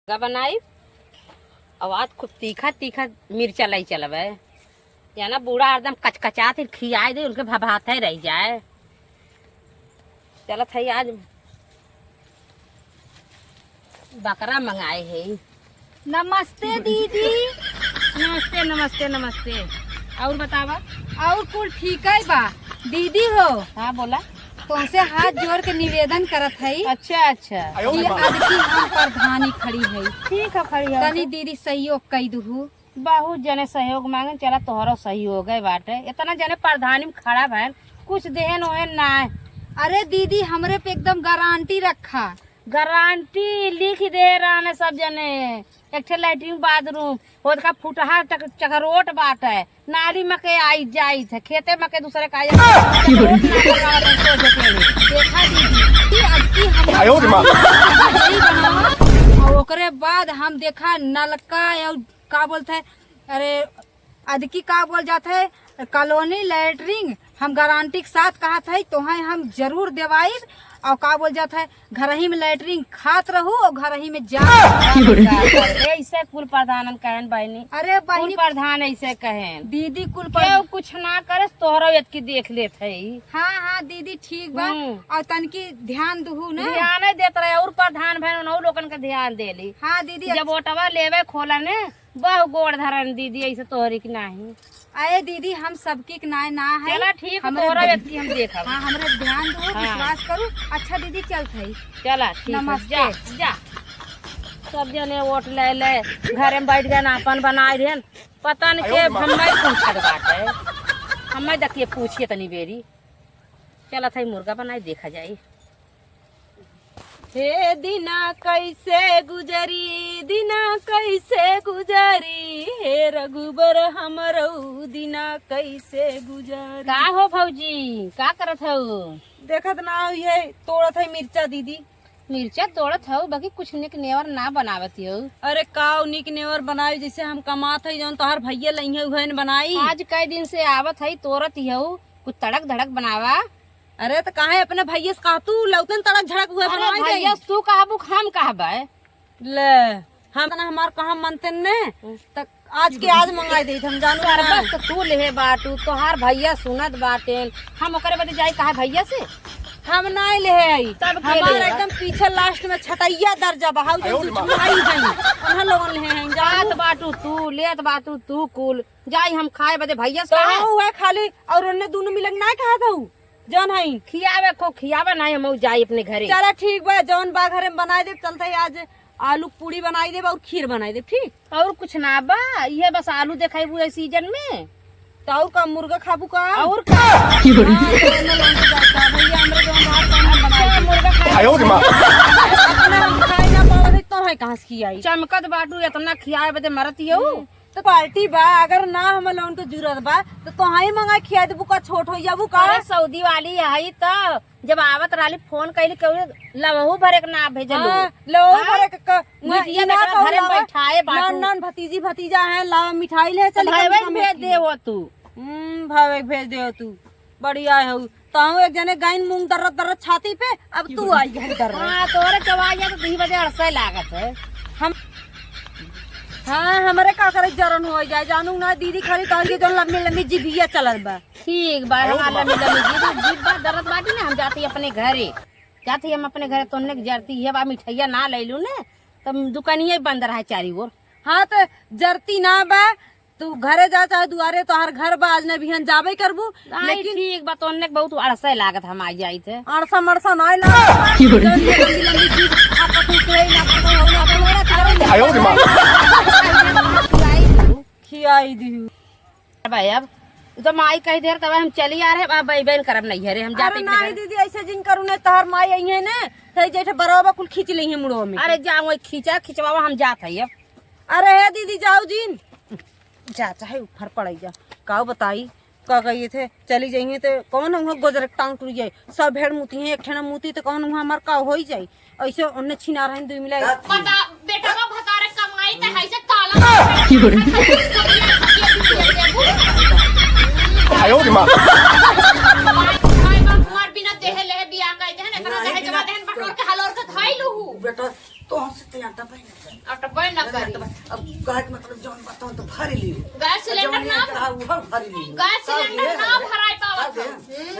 बनाई आवाज खूब तीखा तीखा मिर्चा लाई चलवे या ना बूढ़ा एकदम कचकचा थे खियाए दे उनके भभाते रह जाए। चलत है आज बकरा मंगाए है। नमस्ते दीदी। नमस्ते नमस्ते नमस्ते। और बतावा। और कुल ठीक है बा दीदी हो। हाँ बोला। तुमसे हाथ जोड़ के निवेदन करत है। अच्छा अच्छा कि आज की हम प्रधानी खड़ी है। ठीक है खड़ी है। तनी दीदी सहयोग कई दू। बहुत जने सहयोग मांगे चला तोहरो सहयोग है बाटे। इतना जने प्रधानी में खड़ा भैन कुछ देहन ओहन ना है। अरे दीदी हमरे पे एकदम गारंटी रखा। गारंटी लिख दे रहा सब जने। एक ठे लैट्रिन बाथरूम होद का फुटहा चकरोट बाट है। नाली में के आई जाई थे खेते में के दूसरे का देखा दीदी आज की हम और ओकरे बाद हम देखा नलका और का बोलते है अरे अदकी का बोल जाता है कॉलोनी लैट्रिन हम गारंटी के साथ कहा था तो हम जरूर देवाई और का बोल जाता है घर ही में लैट्रिन खात रहू और घर ही में जा ऐसे कुल प्रधान कहन बहनी। अरे बहनी प्रधान ऐसे कहन दीदी कुल कुछ ना करे तोहरा की देख लेत है। हाँ हाँ दीदी ठीक बा और तनकी ध्यान दू ना ध्यान देत रहे और प्रधान बहन लोगन का ध्यान देली। हाँ दीदी जब ओटवा लेवे खोला ने बहु गोड़ धरन दीदी ऐसे तोहरी की नहीं। अरे दीदी हम सबकी नाय ना है। चला ठीक है तोहरा व्यक्ति हम देखा। हाँ हमरे ध्यान दो विश्वास करू। अच्छा दीदी चल थई चला ठीक नमस्ते। जा जा सब जने वोट ले ले घर में बैठ गए अपन बनाए रहे पता नहीं के हमें पूछत बाटे हमें देखिए पूछिए तनी बेरी। चला था मुर्गा बनाए देखा जाए। हे दिना कैसे गुजरी दिना कैसे गुजरी हे रघुबर हमरो दिना कैसे गुजरी। का हो भौजी का करत हो? देखत ना ये तोड़त है मिर्चा दीदी। मिर्चा तोड़त हो बाकी कुछ निक नेवर ना बनावती हो। अरे काव निक नेवर बनाई जैसे हम कमात है जौन तोहर भैया लइहे उहन बनाई। आज कई दिन से आवत है तोड़त ही हो कुछ तड़क धड़क बनावा। अरे तो काहे अपने भैया से कहा तू लौतन तड़क झड़क हुए बनाई दे। भैया तू कहबू हम कहबे ले हम ना हमार कहा मनते ने तक आज के आज मंगाई दे हम जानू बस तो तू लेहे बाटू तोहार भैया सुनत बाटेन हम ओकरे बदे जाई कहा भैया से हम नहीं ले आई। तब हमार एकदम पीछे लास्ट में छटैया दर्जा बहाऊ जो छुड़ाई है उन्हां लोगन ले हैं जात बाटू तू लेत बाटू तू कुल जाई हम खाए बदे भैया से कहा हुआ खाली और उन्ने दोनों मिलन ना कहा था जौन है खियावे को खियावे नहीं हम जाई अपने घरे। चला ठीक बा जौन बा घरे में बनाई दे चलते आज आलू पूरी बनाई दे और खीर बनाई दे ठीक। और कुछ ना बा ये बस आलू देखाइबू है सीजन में तो और का मुर्गा खाबू का और का मुर्गा खाई ना पावे तो है कहां से खियाई चमकत बाटू इतना खियाए बदे मरती हो तो पार्टी बा अगर ना हम लोन तो जरूरत बा तो तोहाई मंगा खिया दे बुका छोट हो जाबू का। अरे सऊदी वाली आई तो जब आवत राली फोन कइली के लवहू भरे के ना भेजलो लवहू भरे के मिठिया बेटा घरे में बैठाए बाटू नन भतीजी भतीजा है लावा मिठाई ले चल भावे भेज दे हो तू भावे भेज दे तू बढ़िया है ताऊ एक जने गाइन मूंग दर्रत दर्रत छाती पे अब तू आई है दर्रत। हां तोरे चवाइया तो 2 बजे अड़से लागत है हम हाँ हमारे का करे जरन हो जाए जानू ना दीदी खाली तोहर के जोन लम्बी लम्बी जिभिया चलत बा ठीक बा हमारा मिलम जीभ बा दर्द बाटी ना हम जाती अपने घरे जाती हम अपने घरे तोने जरती है बा मिठाइया ना लैलू ने तब दुकानिया बंद रहा चारी ओर। हाँ तो जरती ना बा तू घरे जा चाहे दुआरे तोहर घर बा आज ने बिहन जाबे करबू लेकिन ठीक बा तोने बहुत अड़से लागत हम आ जाई थे अड़सा मरसा ना ला लम्बी लम्बी जीभ आपा तू कोई ना खियाई दी भाई अब तो माई कही देर तब हम चली आ रहे अब बैन करब नहीं है हम जाते नहीं दीदी ऐसे जिन करू ने तोहर माई आई है ने तई जेठे बरोबा कुल खींच ली है मुड़ो में। अरे जाओ खींचा खिंचवावा हम जात है अब। अरे हे दीदी जाओ जिन जा चाहे ऊपर पड़ जा का बताई का कहिए थे चली जाइए तो कौन हम गोजर टांग टूट जाए सब भेड़ मुती है एक ठेना मुती तो कौन हमार का हो जाए ऐसे उन्ने छिना रहे 2 मिला बेटा का भतारे कमाई त है से काला आयो रे मां भाई बा कुमार बिना देह ले बिया का देहन एकरा देह जमा देहन बटोर के हलोर के धइलू बेटा तो से ते आटा पे अटबे न करी। अब कहे के मतलब जौन बताऊं तो भर ली गैस सिलेंडर ना वो भर ली गैस सिलेंडर ना भराई पावत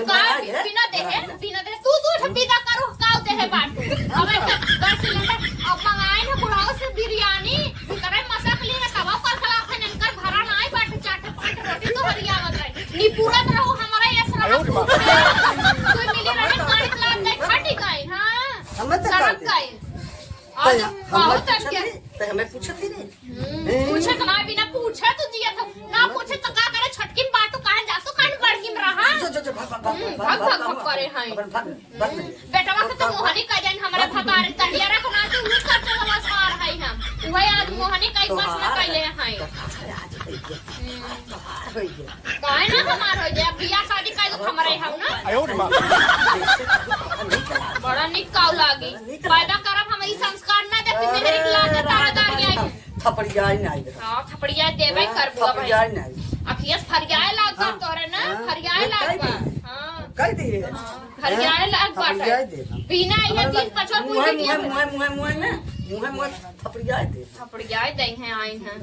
का बिना दे तू बिदा करो काव दे है बाटू अब गैस सिलेंडर अब मंगाए ना बुढ़ाओ से बिरयानी करे मसाक ली ना तवा पर खला खन इनकर भरा ना आई बाट चाट पाट रोटी तो हरिया मत रही नी पूरा रहो हमारा ये शराब कोई मिले रहे गाड़ी चला दे खटी गई हां सड़क गई आज बहुत अटके हमें पूछत ही नहीं पूछे तो ना बिना पूछे तो दिया था ना पूछे तो का करे छटकी पाटू काहे जा तो कान बड़की में रहा जो भाग करे हैं भाग बेटवा के तो मोहनी कह देन हमारे भगारे तहियारा को ना तो उस करते वाला सार है हम वही आज मोहनी कई बस में कहले हैं काहे ना हमार हो जाए बियाह शादी कई तो हमारे हम ना 哎呦我的妈！ बड़ा निक काव लागी फायदा करब हम ई संस्कार ना दे कि मेहरी के लागे तारादार आई थपड़िया नहीं हां थपड़िया देबे करबो भाई थपड़िया नहीं अखियस फरियाए लागबा तोरे ना फरियाए लागबा हां कह दिए फरियाए लागबा बिना ये दिन पछो पूछ दिया मुंह थपड़िया दे थपड़ियाए दई हैं आइन हैं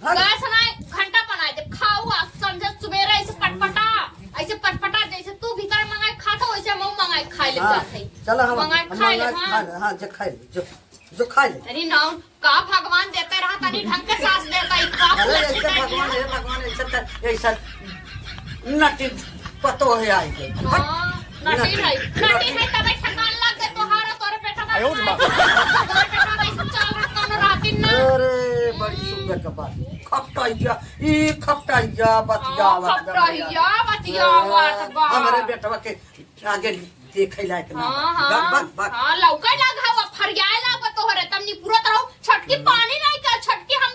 गैस ना घंटा बनाए दे खाओ समझ सुबेरे ऐसे पटपटा जैसे तू भीतर मंगाए खाता वैसे हम मंगाए खाए ले जाते चलो हम मंगाए खाए ले हां जो खाए जो खाए अरे ना का भगवान देते रहा तनी ढंग के सांस देता ई का भगवान ऐसा नटी पतो है आई के नटी है तबे ठकान लग गए तोहारा तोरे पेटा में 哎呦我的妈！ तोरे पेटा में सब चल रहा कौन रातिन ना अरे बड़ी सुंदर का बात खपटाइया बतिया बतिया बात बा हमारे बेटवा के आगे देखे लायक ना हां लौका लगा फरियाए लाग तोहरे तमनी पूरा तरह छटकी पानी नहीं का छटकी हम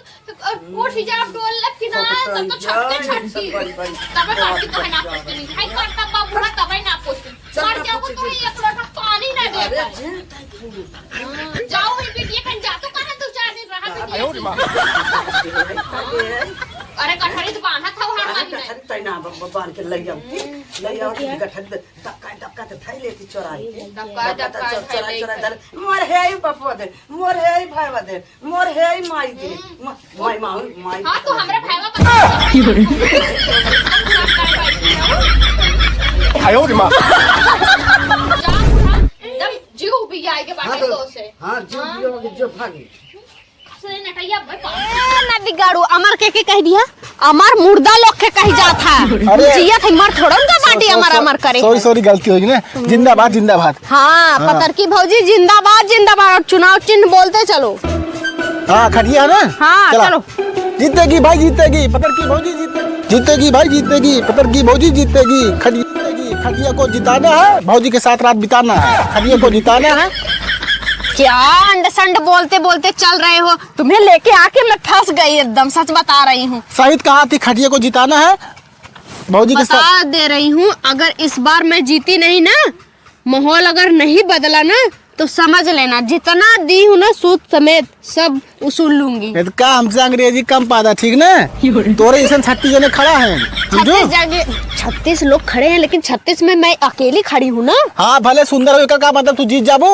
उठ जा डोल लग ना तब तो छटकी तबे बाकी तो ना पूछती नहीं है कर तब बुढ़ा तबे ना पूछती मर जाओ तो एक लोटा पानी ना दे जाओ ही बेटी कन जा तो कहां तू 4 दिन रहा 哎呦我的妈！ अरे कठहरी तो बांधा था हर माही में तैना बांध के ले आओ गठरी डक्का तो खाई लेती चोराई चोरा मोर है पप्पा दे मोर है भाईवा दे मोर है माई दे माई हां तो हमरे भाईवा बता 哎呦我的妈！ एकदम जीव भी आएगे बाटे तो से हां जो भागी से नटैया भाई ना बिगाड़ू अमर के कह दिया अमर मुर्दा लोग के कही जात है जिया थे मर थोड़ा ना बाटी अमर अमर करे सॉरी गलती हो गई ना जिंदाबाद हाँ पतर की भौजी जिंदाबाद और चुनाव चिन्ह बोलते चलो हाँ खटिया ना हाँ चलो जीतेगी भाई जीतेगी पतर की भौजी जीतेगी भाई जीतेगी पतर की भौजी जीतेगी खटिया को जिताना है भौजी के साथ रात बिताना है खटिया को जिताना है क्या अंड संड बोलते बोलते चल रहे हो तुम्हें लेके आके मैं फंस गई एकदम सच बता रही हूँ शहीद कहा थी खटिया को जिताना है भौजी के साथ बता दे रही हूँ अगर इस बार मैं जीती नहीं ना माहौल अगर नहीं बदला ना तो समझ लेना जितना दी हूँ ना सूद समेत सब उसूल लूंगी का हमसे अंग्रेजी कम पादा ठीक ना तोरे ऐसा 36 जने खड़ा है 36 लोग खड़े हैं लेकिन 36 में मैं अकेली खड़ी हूँ ना हाँ भले सुंदर हो का मतलब तू जीत जाबो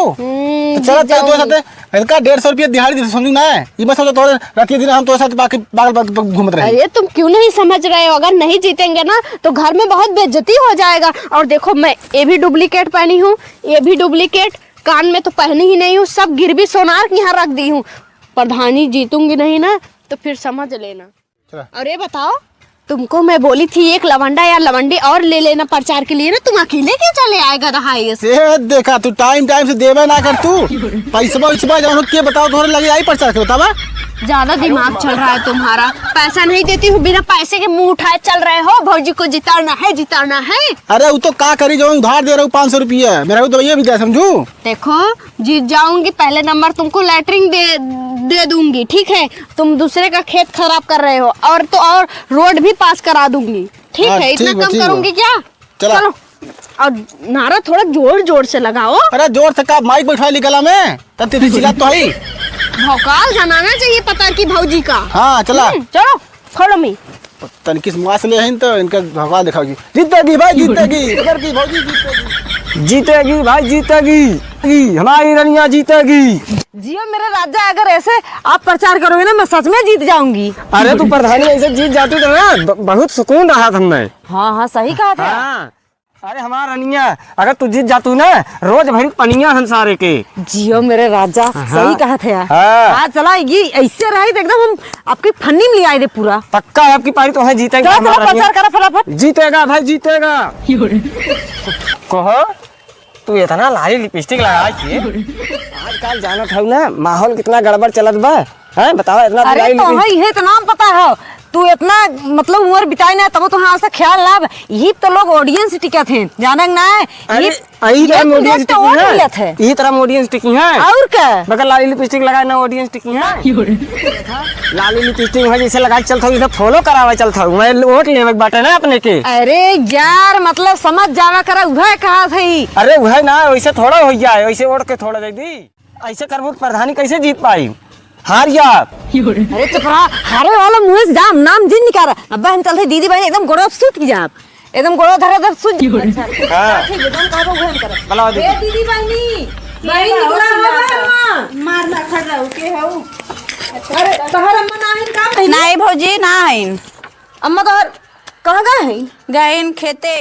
चल तो साथे इनका 150 रुपया दिहाड़ी दे समझ ना है ये मतलब तोरे रात दिन हम तोरे साथ बाकी पागल घूमत रहे अरे तुम क्यों नहीं समझ रहे हो अगर नहीं जीतेंगे ना तो घर में बहुत बेइज्जती हो जाएगा और देखो मैं ये भी डुप्लीकेट पहनी हूँ ये भी डुप्लीकेट कान में तो पहनी ही नहीं हूँ सब गिरवी सोनार के यहाँ रख दी हूँ प्रधानी जीतूंगी नहीं ना तो फिर समझ लेना और ये बताओ तुमको मैं बोली थी एक लवंडा या लवंडी और ले लेना प्रचार के लिए ना तुम अकेले क्यों चले आएगा रहा से देखा तू टाइम से देवे ना कर तू पैसा जानो के बताओ तोरे लगे आई प्रचार के बतावा ज्यादा दिमाग चल रहा है तुम्हारा पैसा नहीं देती हूँ बिना पैसे के मुंह उठाए चल रहे हो भौजी को जिताना है अरे वो तो का करी जो उधार दे रहा हूँ 500 रुपया मेरा तो ये भी दे समझू देखो जीत जाऊंगी पहले नंबर तुमको लैटरिंग दे दूंगी ठीक है तुम दूसरे का खेत खराब कर रहे हो और रोड भी पास करा दूंगी ठीक है इतना कम करूंगी क्या चलो और नारा थोड़ा जोर से लगाओ अरे जोर से का माइक बैठवा ली गला में तब तेरी चिल्ला तो है भौकाल जमाना चाहिए पता की भौजी का हाँ चला चलो खोलो मी तनकिस मुआ से ले तो इनका भगवान दिखाओगी जीतेगी भाई जीतेगी भौजी जीतेगी जीतेगी भाई जीतेगी, हमारी रनिया जीतेगी। जियो मेरे राजा, अगर ऐसे आप प्रचार करोगे ना मैं सच में जीत जाऊंगी। अरे तू प्रधानी ऐसे जीत जाती तो ना बहुत सुकून रहा था हमें। हाँ हाँ सही कहा था। हाँ अरे हमारा रनिया, अगर तू जीत जातू ना रोज भरी पनिया संसारे के। जियो मेरे राजा, सही कहा था यार। हाँ चला ये ऐसे रहे तो एकदम हम आपकी फन्नी में ले आए थे पूरा। पक्का है आपकी पारी तो है जीतेगा। चलो हमारा प्रचार रनिया। करा फटाफट। जीतेगा भाई जीतेगा। कहो तू इतना लाली लिपस्टिक लगा के आजकल जानत है ना माहौल कितना गड़बड़ चलत बा है, बताओ इतना अरे लाली तो लिपस्टिक। है इतना पता है तू इतना मतलब उम्र बिताई ना तब तो हाँ से ख्याल लाभ यही तो लोग ऑडियंस टिका थे जाने ना अरे ये यही तरह तो ऑडियंस लोग टिकी और है, मिलत है। यही तरह ऑडियंस टिकी है। और क्या बगल लाली लिपस्टिक लगाए ना ऑडियंस टिकी है। लाली लिपस्टिक में जैसे लगा के चलता हूँ फॉलो करावा चलता हूँ मैं, वोट लेवे बाटे ना अपने के। अरे यार मतलब समझ जावा करा वह कहा थी। अरे वह ना वैसे थोड़ा हो जाए, वैसे वोट के थोड़ा दे दी, ऐसे करबो प्रधानी कैसे जीत पाई, हार जा। अरे चुप रहा, हारे वाला मुंह से जाम नाम जिन निकाला। अब हम चलते दीदी भाई एकदम गोड़ो सूत की जाप, एकदम गोड़ो धरे धर सूत। हाँ ठीक है तुम कहो वह करो। बुलाओ दीदी। दीदी भाई भाई निकला हो मारना खड़ रहा के हूँ। अरे तोहर अम्मा ना है काम नहीं। नहीं भौजी ना है, अम्मा तोहर कहाँ गए हैं? गए खेते।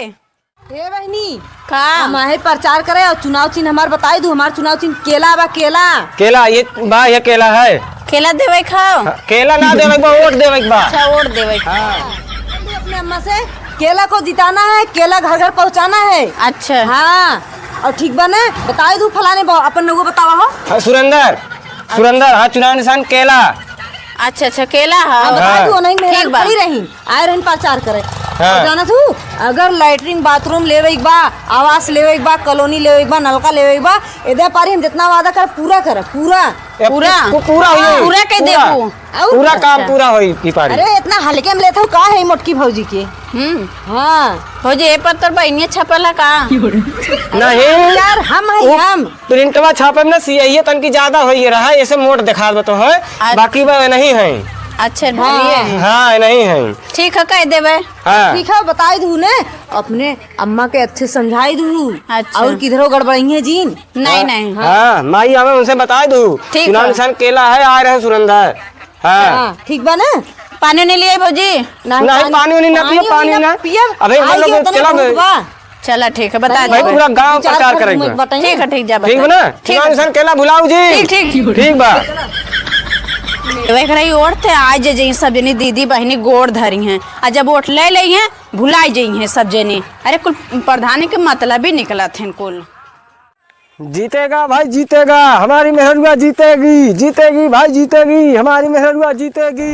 हे बहनी का हम आए प्रचार करे और चुनाव चिन्ह हमार बताई दू। हमार चुनाव चिन्ह केला बा केला। केला ये बा, ये केला है। केला देवे खाओ। केला ना देवे बा, वोट देवे बा। अच्छा वोट देवे। अपने अम्मा से केला को जिताना है, केला घर घर पहुँचाना है। अच्छा हाँ और ठीक बने बताई दू फलाने अपन लोगों बतावा हो। हाँ, सुरेंदर सुरेंदर हाँ चुनाव निशान केला। अच्छा अच्छा केला है। बताई दू नहीं मेरे ठीक बा। खड़ी रही आए रहन प्रचार करे। हाँ। और जाना तू अगर लैट्रिन बाथरूम लेवे बा, आवास लेवे बा, कॉलोनी लेवे बा, नलका लेवे बा, एदे पारी हम जितना वादा कर पूरा कर पूरा। पूरा पूरा होई। पूरा कह देबू। पूरा काम पूरा होई की पारी। अरे इतना हल्के में लेते हो का है मोटकी भौजी के। हाँ भौजी ए पर तो बहनिया छपल है का। नहीं यार हम है हम। प्रिंटवा छापे में सीआईए तन की ज्यादा होई रहा, ऐसे मोट दिखा दो तो है, बाकी वह नहीं है। अच्छा ढलिए हाँ नहीं है। ठीक है कह देवे। हाँ ठीक है बताई दू ने अपने अम्मा के अच्छे समझाई दू। अच्छा। और किधरो गड़बड़ी है जीन। नहीं नहीं हाँ माई हमें उनसे बता दू ठीक चुनाव है। निशान केला है, आ रहे सुरेंदर। हाँ हाँ ठीक बा ना। पानी नहीं लिए भौजी। नहीं पानी उनी ना पियो, पानी ना अबे हम लोग चला चला ठीक है बता भाई दे। पूरा गांव प्रचार करेंगे। ठीक है ठीक जा ठीक है ना, चुनाव निशान केला भुलाओ जी। ठीक ठीक ठीक बा। देख रही ओढ़ते आज जे सब जनी दीदी बहनी गोड़ धरी हैं, और जब वोट ले ली हैं भुलाई जाइ हैं सब जनी। अरे कुल प्रधानी के मतलब ही निकला थे कुल। जीतेगा भाई जीतेगा, हमारी मेहरुआ जीतेगी, जीतेगी भाई जीतेगी, हमारी मेहरुआ जीतेगी,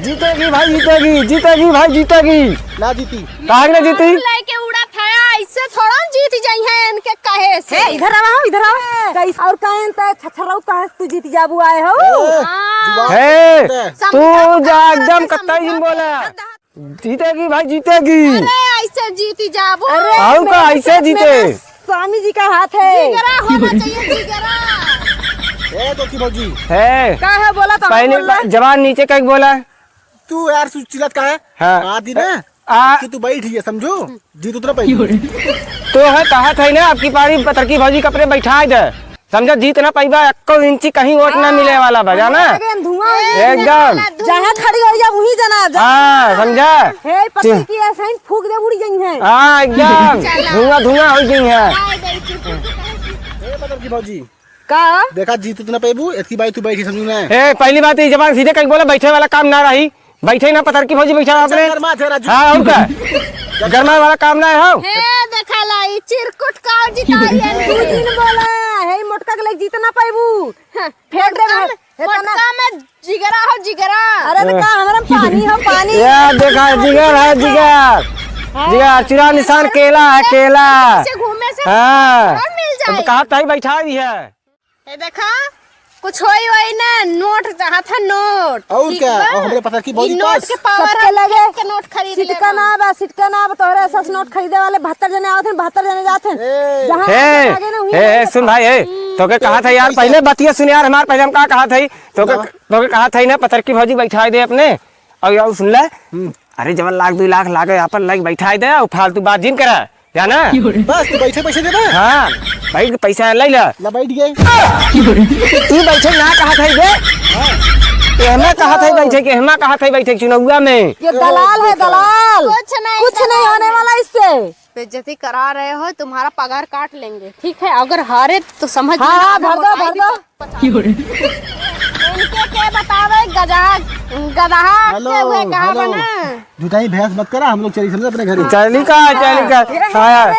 जीतेगी भाई जीतेगी, जीतेगी भाई जीतेगी। ना जीती। कहा ना जीती। लेके उड़ा था ऐसे थोड़ा जीत जाई है इनके कहे से। इधर आवा हो इधर आवा। कई और काहे त छछराऊ काहे तू जीत जाबू आए हो। है तू जा एकदम कत्ताई जिन बोला, जीतेगी भाई जीतेगी। अरे ऐसे जीती जाबो। आओ का ऐसे जीते। स्वामी जी का हाथ है। जिगरा होना चाहिए जिगरा। ए तो की भौजी है का है बोला तो पहले जवान नीचे कहीं बोला। तू यार चिल्लत का है। हाँ। आदि ना आ कि तू बैठी है समझो जीत उतना पहले। तो है कहा था ना आपकी पारी पतरकी भौजी कपड़े बैठा दे, समझा जीत ना पाईबा, 1 इंची कहीं वोट ना मिले वाला बजा ना धुआं एकदम। जहाँ खड़ी हो जा वहीं जाना। हाँ समझा। हे पत्नी की ऐसे ही फूक दे उड़ी गई है। हाँ एकदम धुआं धुआं हो गई है। ए पतर की भौजी का देखा जीत उतना पेबू इतनी बाई तू बैठी समझू ना। ए पहली बात ये जवान सीधे कहीं बोला बैठे वाला काम ना रही, बैठे ना पतर की भौजी बैठा आपने। गरमा थे राजू। हाँ और क्या गरमा वाला काम ना है। हे देखा लाई चिरकुट का जिताई है। तू दिन बोला हे मोटका के लग जीतना पाइबू। फेंक दे मटका में जिगरा हो जिगरा। अरे तो का हमरा पानी हो पानी। यार देखा जिगर है जिगर, जिगर चुनाव निशान केला है केला। से घूमे से हाँ और मिल तो जाए। कहा था बैठा दी है। ये देखा कुछ होई वही ना नोट जहाँ था नोट। और ठीक क्या? बा? और हमरे पता की भौजी ई नोट पास के पावर सबके लगे के नोट खरीद ले। सिटका ना बा सिटका ना बा तोहरे ऐसा नोट खरीदे वाले 72 जने आवत हैं 72 जने जात हैं। जहाँ हे आगे ना वहीं हे सुन भाई हे तो के कहा था यार पहले बतिया सुन यार हमारे पहले हम कहा था तो के कहा था ना पतर की भौजी बैठा दे अपने और यार सुन ले। अरे जब 1 लाख 2 लाख लागे यहाँ पर लग बैठा दे और फालतू बात जिन करा जाना बस तू बैठे पैसे दे दे। हाँ भाई पैसा ले ला ला बैठ गए। तू बैठे ना कहा था बे हमें कहा था बैठे के हमें कहा था बैठे चुनाव में। ये दलाल है दलाल, कुछ नहीं होने वाला इससे। बेइज्जती करा रहे हो, तुम्हारा पगार काट लेंगे, ठीक है? अगर हारे तो समझ हाँ भर दो भर दो। इनके के बतावे गधा हेलो, के हुए कहा हेलो। बना। जुटाई भैंस मत करा, हम लोग चली समझे अपने घर। चली का हाँ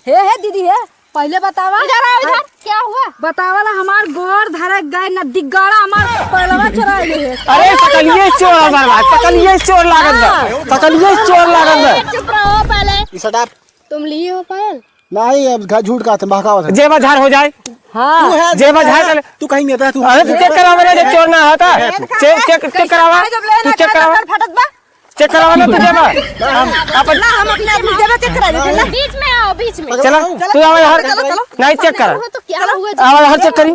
हे दीदी है, पहले बतावा। इधर आओ, इधर क्या हुआ? बतावाला हमार गोर धरे गए न दिग्गाड़ा हमार पहलवा चराइले है। अरे सकलिए चोर बर्बाद, सकलिए चोर लागत बा, सकलिए चोर लागत बा। चुप रहो पहले। इस हटा तुम लिए हो पायल? नहीं, अब झूठ का बहकावत है। जे बाजार हो जाए हाँ जे बाजार तू कहीं नहीं था तू। अरे तू चेक करावा ना, जब चोर ना होता चेक करावा, तू चेक करावा, फटत बा चेक करावा ना, तू जेबा हम अपने आप जगह चेक करा देते ना। बीच में आओ, बीच में। चलो तू आवा यार, नहीं चेक करा तो क्या हुआ? आवा यार चेक करी।